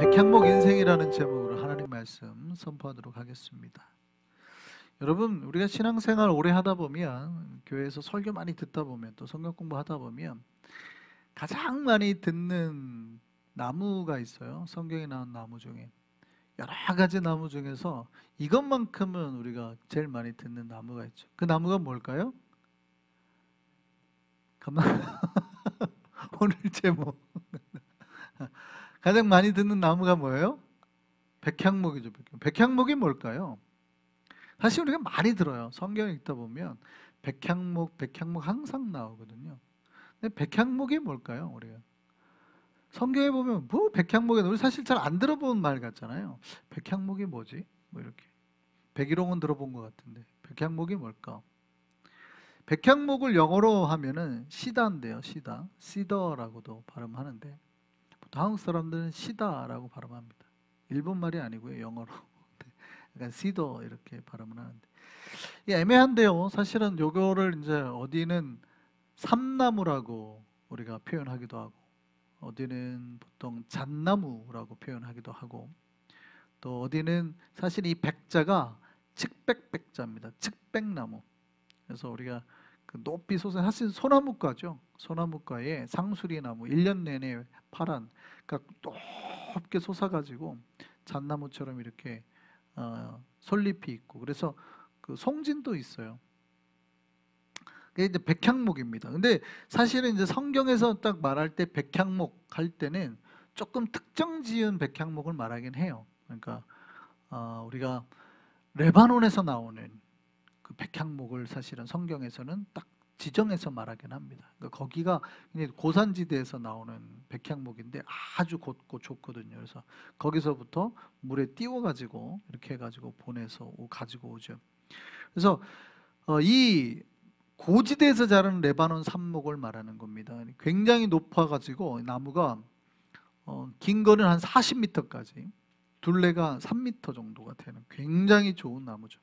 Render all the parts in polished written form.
백향목 인생이라는 제목으로 하나님 말씀 선포하도록 하겠습니다. 여러분, 우리가 신앙생활 오래 하다 보면, 교회에서 설교 많이 듣다 보면, 또 성경 공부하다 보면 가장 많이 듣는 나무가 있어요. 성경에 나온 나무 중에 여러 가지 나무 중에서 이것만큼은 우리가 제일 많이 듣는 나무가 있죠. 그 나무가 뭘까요? 가만 오늘 제목 가장 많이 듣는 나무가 뭐예요? 백향목이죠. 백향목이 뭘까요? 사실 우리가 많이 들어요. 성경 읽다 보면 백향목 항상 나오거든요. 근데 백향목이 뭘까요? 우리가 성경에 보면 뭐 백향목이, 우리 사실 잘 안 들어본 말 같잖아요. 백향목이 뭐지? 뭐 이렇게 백일홍은 들어본 것 같은데 백향목이 뭘까? 백향목을 영어로 하면은 시다인데요. 시더라고도 발음하는데 보통 한국 사람들은 시다라고 발음합니다. 일본 말이 아니고요, 영어로. 약간 시더 이렇게 발음을 하는데 이게 애매한데요. 사실은 요거를 이제 어디는 삼나무라고 우리가 표현하기도 하고, 어디는 보통 잣나무라고 표현하기도 하고, 또 어디는 사실 이 백자가 측백백자입니다. 측백나무. 그래서 우리가 그 높이 솟아, 사실 소나무과죠. 소나무과에 상수리나무 1년 내내 파란, 그러니까 높게 솟아가지고 잣나무처럼 이렇게 솔잎이 있고, 그래서 그 송진도 있어요. 그게 이제 백향목입니다. 근데 사실은 이제 성경에서 딱 말할 때 백향목 할 때는 조금 특정 지은 백향목을 말하긴 해요. 그러니까 우리가 레바논에서 나오는 그 백향목을 사실은 성경에서는 딱 지정해서 말하긴 합니다. 그러니까 거기가 고산지대에서 나오는 백향목인데 아주 곧고 좋거든요. 그래서 거기서부터 물에 띄워가지고 이렇게 해가지고 보내서 가지고 오죠. 그래서 이 고지대에서 자라는 레바논 삽목을 말하는 겁니다. 굉장히 높아가지고 나무가 긴 거는 한 40m까지, 둘레가 3m 정도가 되는 굉장히 좋은 나무죠.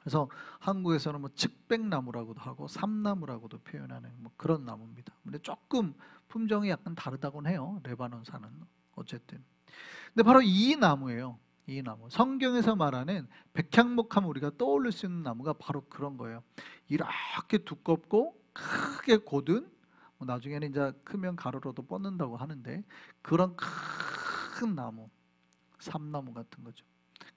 그래서 한국에서는 뭐 측백나무라고도 하고 삼나무라고도 표현하는 뭐 그런 나무입니다. 근데 조금 품종이 약간 다르다고는 해요. 레바논산은 어쨌든. 근데 바로 이 나무예요. 이 나무. 성경에서 말하는 백향목하면 우리가 떠올릴 수 있는 나무가 바로 그런 거예요. 이렇게 두껍고 크게 곧은, 뭐 나중에는 이제 크면 가로로도 뻗는다고 하는데 그런 큰 나무, 삼나무 같은 거죠.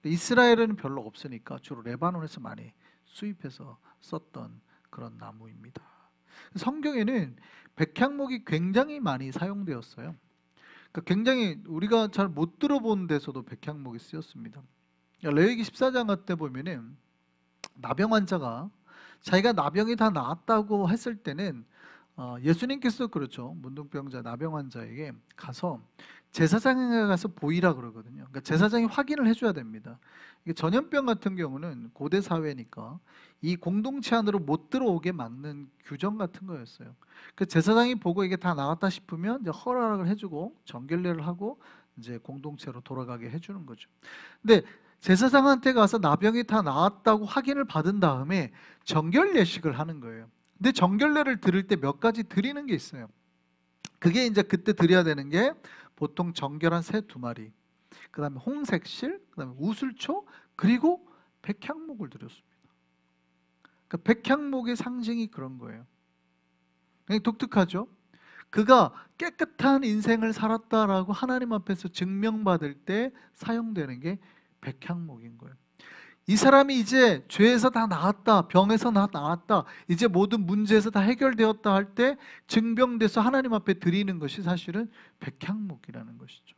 이스라엘에는 별로 없으니까 주로 레바논에서 많이 수입해서 썼던 그런 나무입니다. 성경에는 백향목이 굉장히 많이 사용되었어요. 그러니까 굉장히 우리가 잘 못 들어본 데서도 백향목이 쓰였습니다. 레위기 14장 같은 보면은 나병 환자가 자기가 나병이 다 나았다고 했을 때는 예수님께서 그렇죠, 문둥병자 나병 환자에게 가서 제사장에 가서 보이라 그러거든요. 그러니까 제사장이 확인을 해줘야 됩니다. 이게 전염병 같은 경우는 고대 사회니까 이 공동체 안으로 못 들어오게 막는 규정 같은 거였어요. 그 제사장이 보고 이게 다 나았다 싶으면 이제 허락을 해주고 정결례를 하고 이제 공동체로 돌아가게 해주는 거죠. 근데 제사장한테 가서 나병이 다 나았다고 확인을 받은 다음에 정결례식을 하는 거예요. 근데 정결례를 드릴 때 몇 가지 드리는 게 있어요. 그게 이제 그때 드려야 되는 게 보통 정결한 새 2마리, 그 다음에 홍색실, 그 다음에 우슬초, 그리고 백향목을 드렸습니다. 그러니까 백향목의 상징이 그런 거예요. 굉장히 독특하죠? 그가 깨끗한 인생을 살았다라고 하나님 앞에서 증명받을 때 사용되는 게 백향목인 거예요. 이 사람이 이제 죄에서 다 나았다, 병에서 다 나았다, 이제 모든 문제에서 다 해결되었다 할 때 증병돼서 하나님 앞에 드리는 것이 사실은 백향목이라는 것이죠.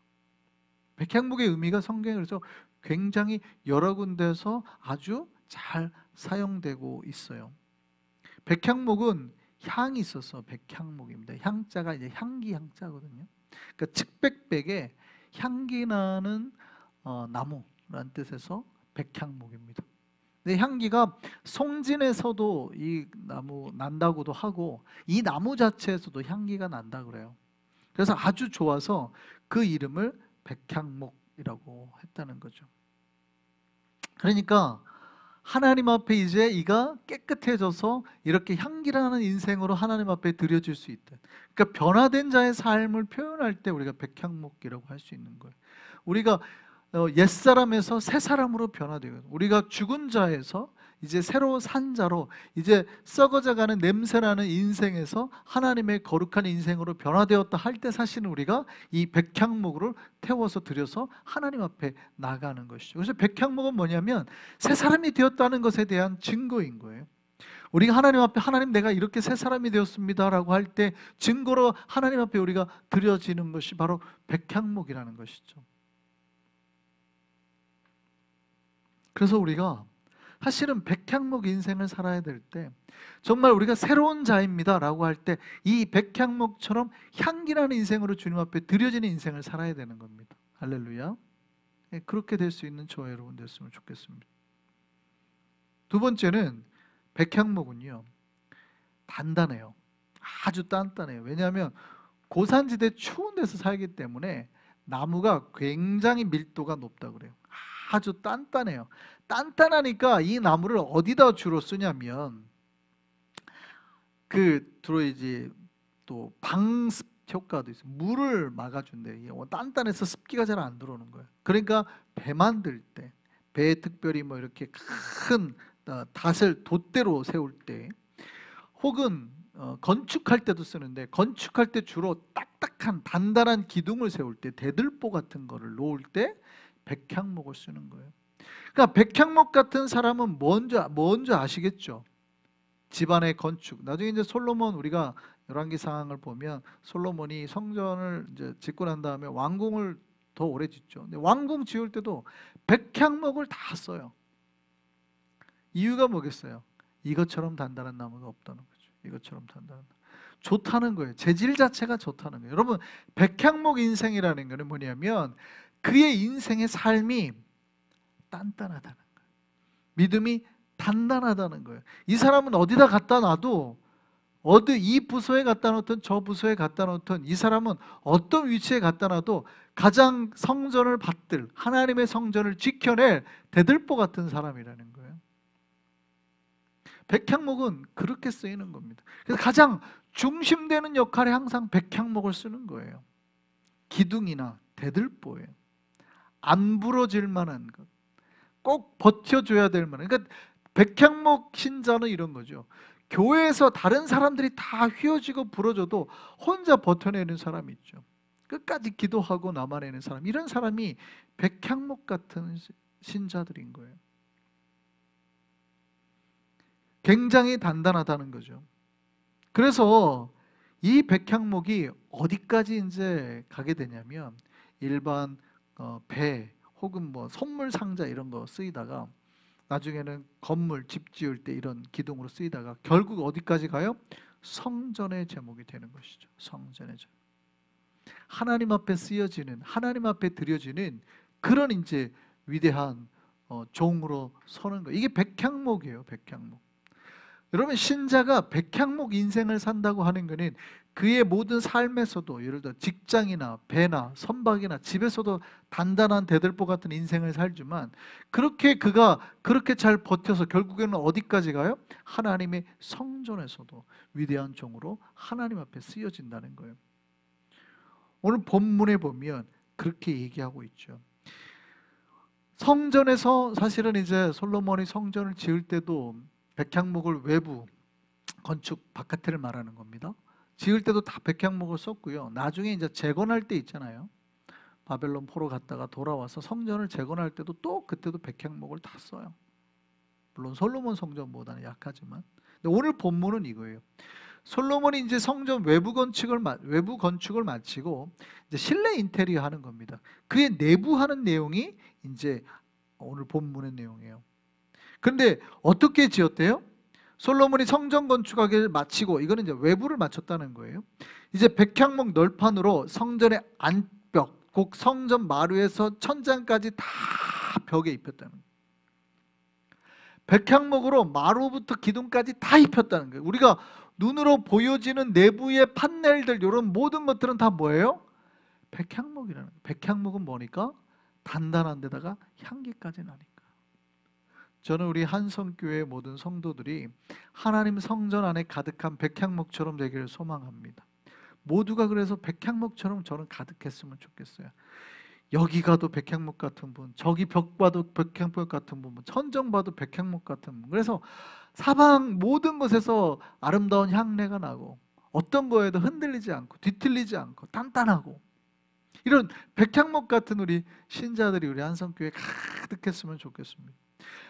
백향목의 의미가 성경에 그래서 굉장히 여러 군데서 아주 잘 사용되고 있어요. 백향목은 향이 있어서 백향목입니다. 향자가 이제 향기 향자거든요. 그러니까 측백백에 향기 나는 나무라는 뜻에서 백향목입니다. 근데 향기가 송진에서도 이 나무 난다고도 하고 이 나무 자체에서도 향기가 난다 그래요. 그래서 아주 좋아서 그 이름을 백향목이라고 했다는 거죠. 그러니까 하나님 앞에 이제 이가 깨끗해져서 이렇게 향기나는 인생으로 하나님 앞에 드려질 수 있다. 그러니까 변화된 자의 삶을 표현할 때 우리가 백향목이라고 할 수 있는 거예요. 우리가 옛사람에서 새사람으로 변화되거든요. 우리가 죽은 자에서 이제 새로 산 자로, 이제 썩어져가는 냄새나는 인생에서 하나님의 거룩한 인생으로 변화되었다 할 때 사실은 우리가 이 백향목을 태워서 드려서 하나님 앞에 나가는 것이죠. 그래서 백향목은 뭐냐면 새 사람이 되었다는 것에 대한 증거인 거예요. 우리가 하나님 앞에 하나님 내가 이렇게 새 사람이 되었습니다 라고 할 때 증거로 하나님 앞에 우리가 드려지는 것이 바로 백향목이라는 것이죠. 그래서 우리가 사실은 백향목 인생을 살아야 될 때 정말 우리가 새로운 자입니다 라고 할 때 이 백향목처럼 향기나는 인생으로 주님 앞에 드려지는 인생을 살아야 되는 겁니다. 할렐루야. 그렇게 될 수 있는 저와 여러분 됐으면 좋겠습니다. 두 번째는 백향목은요, 단단해요. 아주 단단해요. 왜냐하면 고산지대 추운 데서 살기 때문에 나무가 굉장히 밀도가 높다고 그래요. 아주 단단해요. 단단하니까 이 나무를 어디다 주로 쓰냐면 주로 이제 또 방습 효과도 있어요. 물을 막아준대. 단단해서 습기가 잘 안 들어오는 거예요. 그러니까 배 만들 때, 배에 특별히 뭐 이렇게 큰 닷을 돛대로 세울 때, 혹은 건축할 때도 쓰는데, 건축할 때 주로 딱딱한 단단한 기둥을 세울 때, 대들보 같은 거를 놓을 때 백향목을 쓰는 거예요. 그러니까 백향목 같은 사람은 뭔지 아시겠죠? 집안의 건축. 나중에 이제 솔로몬, 우리가 열왕기상을 보면 솔로몬이 성전을 이제 짓고 난 다음에 왕궁을 더 오래 짓죠. 근데 왕궁 지을 때도 백향목을 다 써요. 이유가 뭐겠어요? 이것처럼 단단한 나무가 없다는 거죠. 이것처럼 단단한 나무. 좋다는 거예요. 재질 자체가 좋다는 거예요. 여러분, 백향목 인생이라는 거는 뭐냐면 그의 인생의 삶이 단단하다는 거예요. 믿음이 단단하다는 거예요. 이 사람은 어디다 갖다 놔도, 어디 이 부서에 갖다 놓든 저 부서에 갖다 놓든, 이 사람은 어떤 위치에 갖다 놔도 가장 성전을 받들, 하나님의 성전을 지켜낼 대들보 같은 사람이라는 거예요. 백향목은 그렇게 쓰이는 겁니다. 그래서 가장 중심되는 역할에 항상 백향목을 쓰는 거예요. 기둥이나 대들보에 안 부러질 만한 것, 꼭 버텨줘야 될 만한. 그러니까 백향목 신자는 이런 거죠. 교회에서 다른 사람들이 다 휘어지고 부러져도 혼자 버텨내는 사람이 있죠. 끝까지 기도하고 남아내는 사람, 이런 사람이 백향목 같은 신자들인 거예요. 굉장히 단단하다는 거죠. 그래서 이 백향목이 어디까지 이제 가게 되냐면 일반 배 혹은 뭐 선물 상자 이런 거 쓰이다가 나중에는 건물 집 지을 때 이런 기둥으로 쓰이다가 결국 어디까지 가요? 성전의 제목이 되는 것이죠. 성전의 제목. 하나님 앞에 쓰여지는, 하나님 앞에 드려지는 그런 이제 위대한 종으로 서는 거예요. 이게 백향목이에요. 백향목. 여러분, 신자가 백향목 인생을 산다고 하는 것은 그의 모든 삶에서도, 예를 들어 직장이나 배나 선박이나 집에서도 단단한 대들보 같은 인생을 살지만, 그가 그렇게 잘 버텨서 결국에는 어디까지 가요? 하나님의 성전에서도 위대한 종으로 하나님 앞에 쓰여진다는 거예요. 오늘 본문에 보면 그렇게 얘기하고 있죠. 성전에서 사실은 이제 솔로몬이 성전을 지을 때도 백향목을 외부 건축 바깥을 말하는 겁니다. 지을 때도 다 백향목을 썼고요. 나중에 이제 재건할 때 있잖아요. 바벨론 포로 갔다가 돌아와서 성전을 재건할 때도 또 그때도 백향목을 다 써요. 물론 솔로몬 성전보다는 약하지만. 근데 오늘 본문은 이거예요. 솔로몬이 이제 성전 외부 건축을 마치고 이제 실내 인테리어 하는 겁니다. 그의 내부 하는 내용이 이제 오늘 본문의 내용이에요. 그런데 어떻게 지었대요? 솔로몬이 성전 건축하기를 마치고, 이거는 이제 외부를 마쳤다는 거예요. 이제 백향목 널판으로 성전의 안벽, 곧 성전 마루에서 천장까지 다 벽에 입혔다는 거예요. 백향목으로 마루부터 기둥까지 다 입혔다는 거예요. 우리가 눈으로 보여지는 내부의 판넬들, 이런 모든 것들은 다 뭐예요? 백향목이라는 거예요. 백향목은 뭐니까? 단단한 데다가 향기까지 나니까. 저는 우리 한성교회 모든 성도들이 하나님 성전 안에 가득한 백향목처럼 되기를 소망합니다. 모두가 그래서 백향목처럼 저는 가득했으면 좋겠어요. 여기 가도 백향목 같은 분, 저기 벽 봐도 백향목 같은 분, 천정 봐도 백향목 같은 분. 그래서 사방 모든 곳에서 아름다운 향내가 나고 어떤 거에도 흔들리지 않고 뒤틀리지 않고 단단하고 이런 백향목 같은 우리 신자들이 우리 한성교회에 가득했으면 좋겠습니다.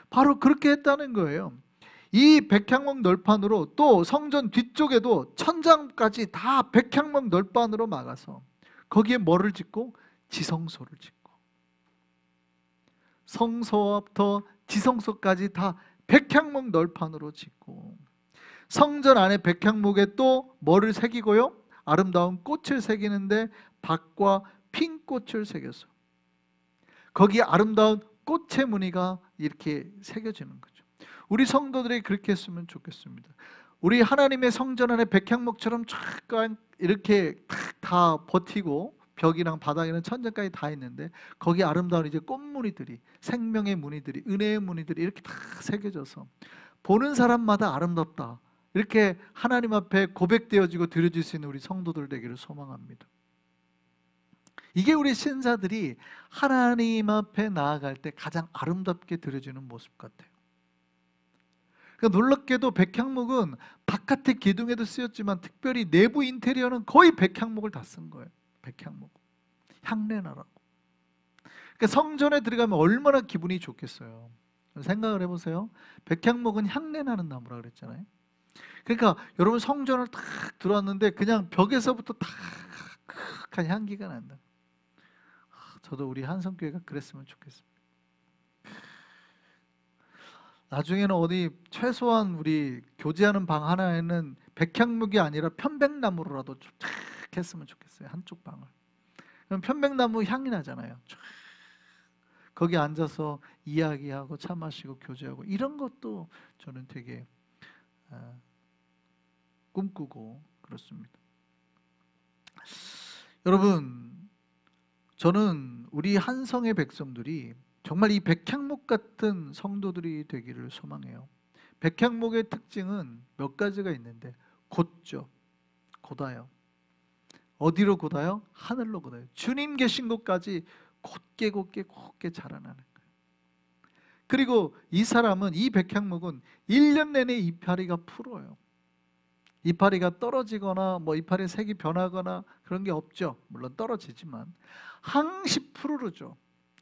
바로 그렇게 했다는 거예요. 이 백향목 널판으로 또 성전 뒤쪽에도 천장까지 다 백향목 널판으로 막아서 거기에 뭐를 짓고? 지성소를 짓고 성소부터 지성소까지 다 백향목 널판으로 짓고 성전 안에 백향목에 또 뭐를 새기고요? 아름다운 꽃을 새기는데 박과 핀 꽃을 새겼어. 거기에 아름다운 꽃의 무늬가 이렇게 새겨지는 거죠. 우리 성도들이 그렇게 했으면 좋겠습니다. 우리 하나님의 성전 안에 백향목처럼 쫙 이렇게 다 버티고 벽이랑 바닥이랑 천장까지 다 있는데 거기 아름다운 이제 꽃무늬들이 생명의 무늬들이 은혜의 무늬들이 이렇게 다 새겨져서 보는 사람마다 아름답다 이렇게 하나님 앞에 고백되어지고 드려질 수 있는 우리 성도들 되기를 소망합니다. 이게 우리 신자들이 하나님 앞에 나아갈 때 가장 아름답게 드려지는 모습 같아요. 그러니까 놀랍게도 백향목은 바깥의 기둥에도 쓰였지만 특별히 내부 인테리어는 거의 백향목을 다 쓴 거예요. 백향목 향내나라고. 그러니까 성전에 들어가면 얼마나 기분이 좋겠어요. 생각을 해보세요. 백향목은 향내나는 나무라 그랬잖아요. 그러니까 여러분 성전을 딱 들어왔는데 그냥 벽에서부터 탁한 향기가 난다. 저도 우리 한성교회가 그랬으면 좋겠습니다. 나중에는 어디 최소한 우리 교제하는 방 하나에는 백향목이 아니라 편백나무로라도 쫙 했으면 좋겠어요. 한쪽 방을. 그럼 편백나무 향이 나잖아요. 쫙. 거기 앉아서 이야기하고 차 마시고 교제하고 이런 것도 저는 되게 꿈꾸고 그렇습니다. 여러분, 저는 우리 한성의 백성들이 정말 이 백향목 같은 성도들이 되기를 소망해요. 백향목의 특징은 몇 가지가 있는데 곧죠. 곧아요. 어디로 곧아요? 하늘로 곧아요. 주님 계신 곳까지 곧게 자라나는 거예요. 그리고 이 사람은 이 백향목은 1년 내내 이파리가 풀어요. 이파리가 떨어지거나 뭐 이파리 색이 변하거나 그런 게 없죠. 물론 떨어지지만 항시 푸르르죠.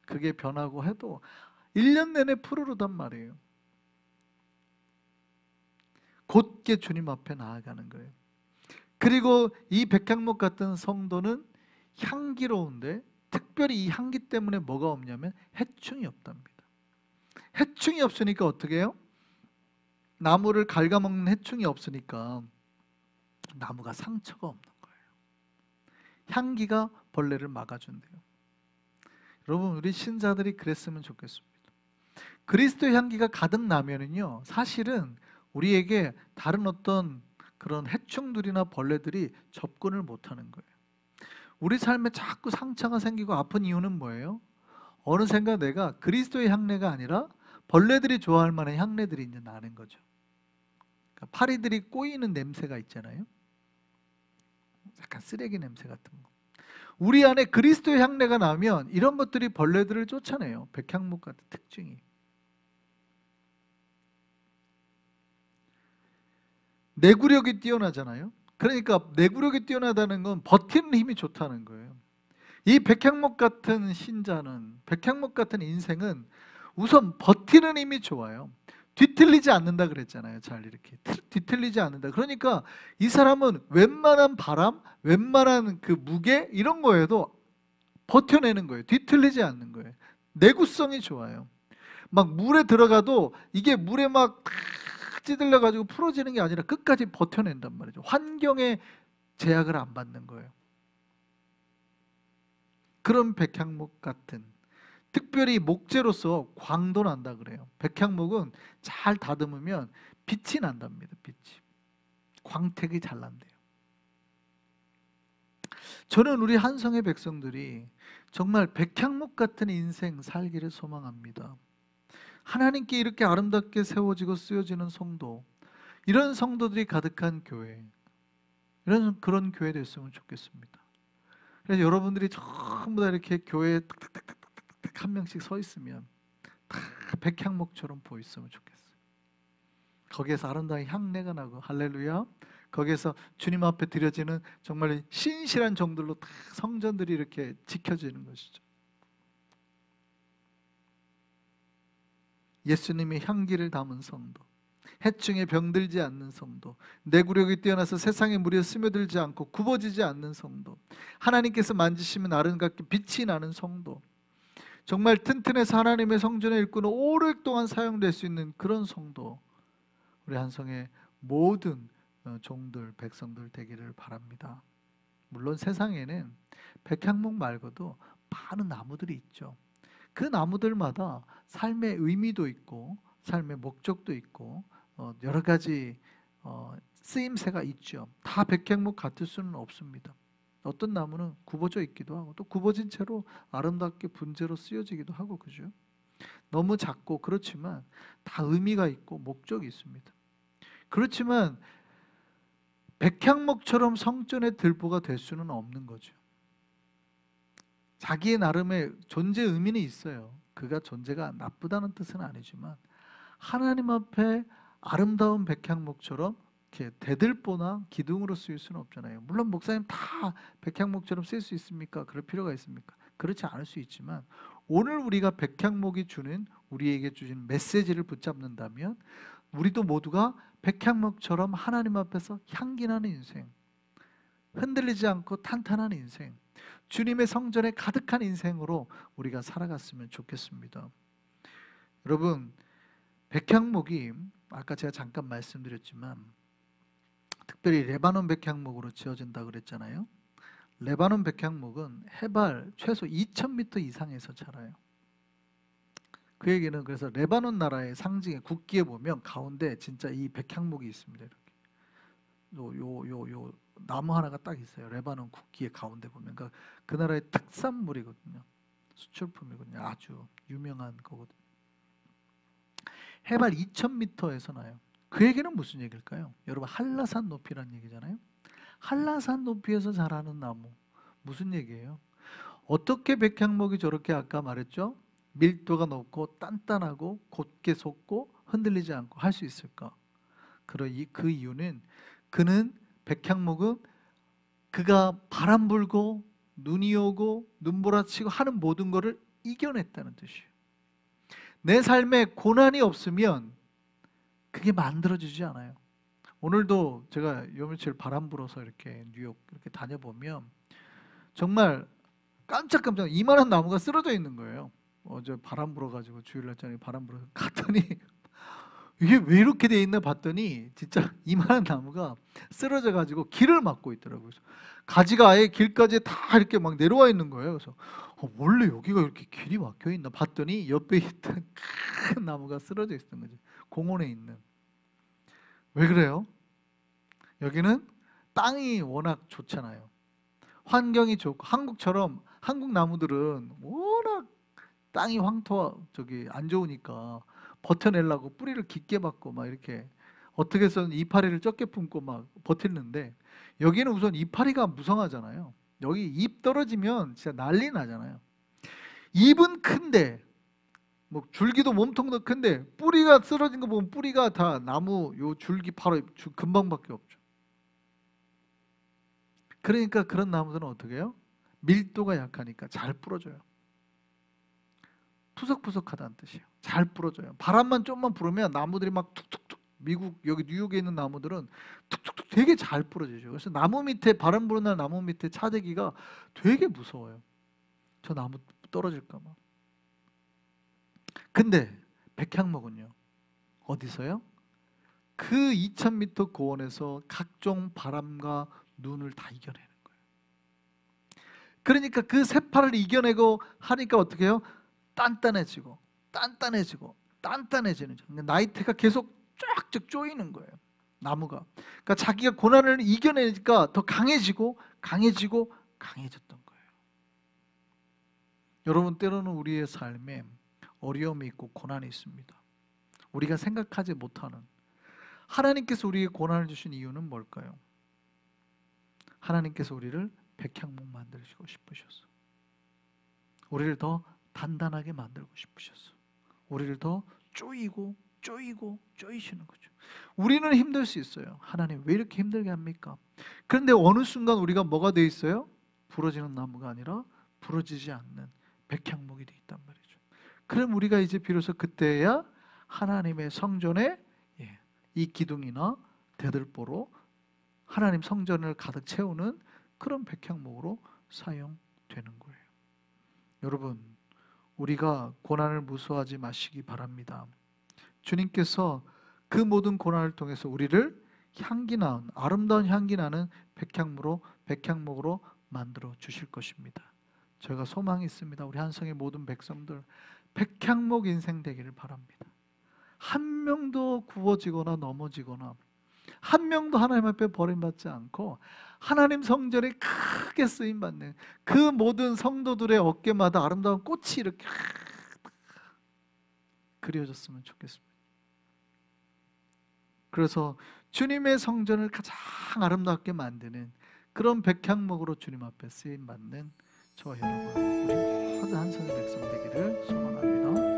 그게 변하고 해도 1년 내내 푸르르단 말이에요. 곧게 주님 앞에 나아가는 거예요. 그리고 이 백향목 같은 성도는 향기로운데 특별히 이 향기 때문에 뭐가 없냐면 해충이 없답니다. 해충이 없으니까 어떻게 해요? 나무를 갉아먹는 해충이 없으니까 나무가 상처가 없는 거예요. 향기가 벌레를 막아준대요. 여러분 우리 신자들이 그랬으면 좋겠습니다. 그리스도의 향기가 가득 나면은요 사실은 우리에게 다른 어떤 그런 해충들이나 벌레들이 접근을 못하는 거예요. 우리 삶에 자꾸 상처가 생기고 아픈 이유는 뭐예요? 어느샌가 내가 그리스도의 향내가 아니라 벌레들이 좋아할 만한 향내들이 이제 나는 거죠. 그러니까 파리들이 꼬이는 냄새가 있잖아요. 약간 쓰레기 냄새 같은 거. 우리 안에 그리스도의 향내가 나면 이런 것들이 벌레들을 쫓아내요. 백향목 같은 특징이. 내구력이 뛰어나잖아요. 그러니까 내구력이 뛰어나다는 건 버티는 힘이 좋다는 거예요. 이 백향목 같은 신자는, 백향목 같은 인생은 우선 버티는 힘이 좋아요. 뒤틀리지 않는다 그랬잖아요. 잘 이렇게 뒤틀리지 않는다. 그러니까 이 사람은 웬만한 바람, 웬만한 그 무게 이런 거에도 버텨내는 거예요. 뒤틀리지 않는 거예요. 내구성이 좋아요. 막 물에 들어가도 이게 물에 막 찌들려 가지고 풀어지는 게 아니라 끝까지 버텨낸단 말이죠. 환경에 제약을 안 받는 거예요. 그런 백향목 같은, 특별히 목재로서 광도 난다 그래요. 백향목은 잘 다듬으면 빛이 난답니다. 빛이. 광택이 잘 난대요. 저는 우리 한성의 백성들이 정말 백향목 같은 인생 살기를 소망합니다. 하나님께 이렇게 아름답게 세워지고 쓰여지는 성도, 이런 성도들이 가득한 교회, 그런 교회 됐으면 좋겠습니다. 그래서 여러분들이 전부 다 이렇게 교회에 탁탁탁탁탁 한 명씩 서 있으면 다 백향목처럼 보였으면 좋겠어요. 거기에서 아름다운 향내가 나고, 할렐루야, 거기에서 주님 앞에 드려지는 정말 신실한 종들로 다 성전들이 이렇게 지켜지는 것이죠. 예수님의 향기를 담은 성도, 해충에 병들지 않는 성도, 내구력이 뛰어나서 세상의 무리에 스며들지 않고 굽어지지 않는 성도, 하나님께서 만지시면 아름답게 빛이 나는 성도, 정말 튼튼해서 하나님의 성전의 일꾼으로 오랫동안 사용될 수 있는 그런 성도, 우리 한성의 모든 종들, 백성들 되기를 바랍니다. 물론 세상에는 백향목 말고도 많은 나무들이 있죠. 그 나무들마다 삶의 의미도 있고 삶의 목적도 있고 여러 가지 쓰임새가 있죠. 다 백향목 같을 수는 없습니다. 어떤 나무는 굽어져 있기도 하고 또 굽어진 채로 아름답게 분재로 쓰여지기도 하고, 그죠? 너무 작고 그렇지만 다 의미가 있고 목적이 있습니다. 그렇지만 백향목처럼 성전의 들보가 될 수는 없는 거죠. 자기의 나름의 존재 의미는 있어요. 그가 존재가 나쁘다는 뜻은 아니지만 하나님 앞에 아름다운 백향목처럼 이렇게 대들보나 기둥으로 쓰일 수는 없잖아요. 물론 목사님 다 백향목처럼 쓸 수 있습니까? 그럴 필요가 있습니까? 그렇지 않을 수 있지만 오늘 우리가 백향목이 주는, 우리에게 주신 메시지를 붙잡는다면 우리도 모두가 백향목처럼 하나님 앞에서 향기나는 인생, 흔들리지 않고 탄탄한 인생, 주님의 성전에 가득한 인생으로 우리가 살아갔으면 좋겠습니다. 여러분, 백향목이 아까 제가 잠깐 말씀드렸지만 특별히 레바논 백향목으로 지어진다 그랬잖아요. 레바논 백향목은 해발 최소 2000m 이상에서 자라요. 그 얘기는, 그래서 레바논 나라의 상징의 국기에 보면 가운데 진짜 이 백향목이 있습니다. 이렇게 요 나무 하나가 딱 있어요. 레바논 국기의 가운데 보면. 그러니까 그 나라의 특산물이거든요. 수출품이거든요. 아주 유명한 거거든요. 해발 2000m에서 나요. 그 얘기는 무슨 얘기일까요? 여러분, 한라산 높이란 얘기잖아요. 한라산 높이에서 자라는 나무, 무슨 얘기예요? 어떻게 백향목이 저렇게 아까 말했죠? 밀도가 높고 단단하고 곧게 솟고 흔들리지 않고 할 수 있을까? 그 이유는 그는, 백향목은 그가 바람 불고 눈이 오고 눈보라치고 하는 모든 것을 이겨냈다는 뜻이에요. 내 삶에 고난이 없으면 그게 만들어지지 않아요. 오늘도 제가 요 며칠 바람 불어서 이렇게 뉴욕 이렇게 다녀보면 정말 깜짝깜짝 이만한 나무가 쓰러져 있는 거예요. 어제 바람 불어가지고 주일날 저녁에 바람 불어서 갔더니 이게 왜 이렇게 돼 있나 봤더니 진짜 이만한 나무가 쓰러져 가지고 길을 막고 있더라고요. 그래서 가지가 아예 길까지 다 이렇게 막 내려와 있는 거예요. 그래서 원래 여기가 이렇게 길이 막혀 있나 봤더니 옆에 있던 큰 나무가 쓰러져 있었던 거죠. 공원에 있는. 왜 그래요? 여기는 땅이 워낙 좋잖아요. 환경이 좋고, 한국처럼 한국 나무들은 워낙 땅이 안 좋으니까 버텨내려고 뿌리를 깊게 받고 막 이렇게 어떻게 해서는 이파리를 적게 품고 막 버티는데, 여기는 우선 이파리가 무성하잖아요. 여기 잎 떨어지면 진짜 난리 나잖아요. 잎은 큰데 뭐 줄기도 몸통도 큰데 뿌리가 쓰러진 거 보면 뿌리가 다 나무 요 줄기 바로 금방밖에 없죠. 그러니까 그런 나무들은 어떻게 해요? 밀도가 약하니까 잘 부러져요. 푸석푸석하다는 뜻이에요. 잘 부러져요. 바람만 좀만 불으면 나무들이 막 툭툭툭, 미국 여기 뉴욕에 있는 나무들은 툭툭툭 되게 잘 부러지죠. 그래서 나무 밑에, 바람 부는 날 나무 밑에 차대기가 되게 무서워요. 저 나무 떨어질까 봐. 근데 백향목은요, 어디서요? 그 2000m 고원에서 각종 바람과 눈을 다 이겨내는 거예요. 그러니까 그 세파를 이겨내고 하니까 어떻게 해요? 단단해지고 단단해지고 단단해지는 거죠. 나이테가 계속 쫙쫙 조이는 거예요, 나무가. 그러니까 자기가 고난을 이겨내니까 더 강해지고 강해지고 강해졌던 거예요. 여러분, 때로는 우리의 삶에 어려움이 있고 고난이 있습니다. 우리가 생각하지 못하는, 하나님께서 우리에게 고난을 주신 이유는 뭘까요? 하나님께서 우리를 백향목 만들고 싶으셨어. 우리를 더 단단하게 만들고 싶으셨어. 우리를 더 쪼이시는 거죠. 우리는 힘들 수 있어요. 하나님 왜 이렇게 힘들게 합니까? 그런데 어느 순간 우리가 뭐가 돼 있어요? 부러지는 나무가 아니라 부러지지 않는 백향목이 돼 있단 말이죠. 그럼 우리가 이제 비로소 그때야 하나님의 성전에 이 기둥이나 대들보로 하나님 성전을 가득 채우는 그런 백향목으로 사용되는 거예요. 여러분, 우리가 고난을 무서워하지 마시기 바랍니다. 주님께서 그 모든 고난을 통해서 우리를 향기 나는, 아름다운 향기 나는 백향목으로 만들어 주실 것입니다. 저희가 소망이 있습니다. 우리 한성의 모든 백성들 백향목 인생 되기를 바랍니다. 한 명도 구워지거나 넘어지거나, 한 명도 하나님 앞에 버림받지 않고 하나님 성전에 크게 쓰임받는 그 모든 성도들의 어깨마다 아름다운 꽃이 이렇게 그려졌으면 좋겠습니다. 그래서 주님의 성전을 가장 아름답게 만드는 그런 백향목으로 주님 앞에 쓰임받는 저와 여러분, 우리 모든 한성의 백성 되기를 소망합니다.